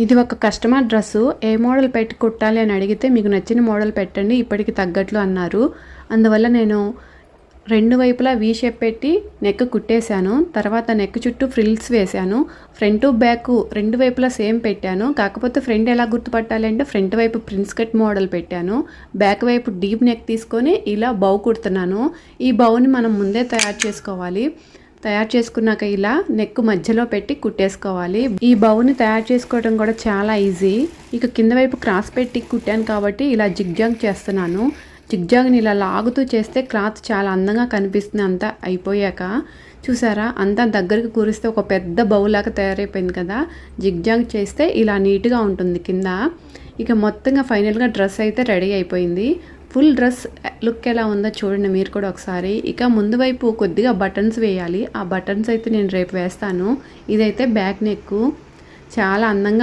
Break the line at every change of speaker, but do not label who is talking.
ఇది ఒక customer dress. ఏ model పెట్టి కుట్టాలి అని అడిగితే మీకు నచ్చిన మోడల్ పెట్టండి ఇప్పటికి తగ్గట్లు అన్నారు. అందువల్ల నేను రెండు వైపులా వీ షేప్ పెట్టి నెక్ కుట్టేశాను. తర్వాత నెక్ చుట్టూ ఫ్రిల్స్ వేశాను. ఫ్రంట్ బ్యాక్ రెండు వైపులా సేమ్ పెట్టాను. కాకపోతే ఫ్రంట్ ఎలా గుర్తుపట్టాలి అంటే ఫ్రంట్ వైపు ప్రిన్స్ కట్ మోడల్ పెట్టాను. బ్యాక్ వైపు డీప్ నెక్ తీసుకొని ఇలా బౌ కుడుతున్నాను. ఈ బౌని మనం ముందే తయారు చేసుకోవాలి. తయారు చేసుకున్నాక ఇలా నెక్ మధ్యలో పెట్టి కుట్టేసుకోవాలి. ఈ బౌని తయారు చేసుకోవడం కూడా చాలా ఈజీ. ఇక కింద వైపు క్రాస్ పెట్టి కుట్టాను కాబట్టి ఇలా జిగ్జాగ్ చేస్తున్నాను. జిగ్జాగ్ని ఇలా లాగుతూ చేస్తే క్లాత్ చాలా అందంగా కనిపిస్తుంది. అంతా అయిపోయాక చూసారా, అంతా దగ్గరికి కూరిస్తే ఒక పెద్ద బౌలాగా తయారైపోయింది కదా. జిగ్జాగ్ చేస్తే ఇలా నీట్గా ఉంటుంది కింద. ఇక మొత్తంగా ఫైనల్గా డ్రెస్ అయితే రెడీ అయిపోయింది. ఫుల్ డ్రెస్ లుక్ ఎలా ఉందో చూడండి మీరు కూడా ఒకసారి. ఇక ముందు వైపు కొద్దిగా బటన్స్ వేయాలి. ఆ బటన్స్ అయితే నేను రేపు వేస్తాను. ఇదైతే బ్యాక్ నెక్ చాలా అందంగా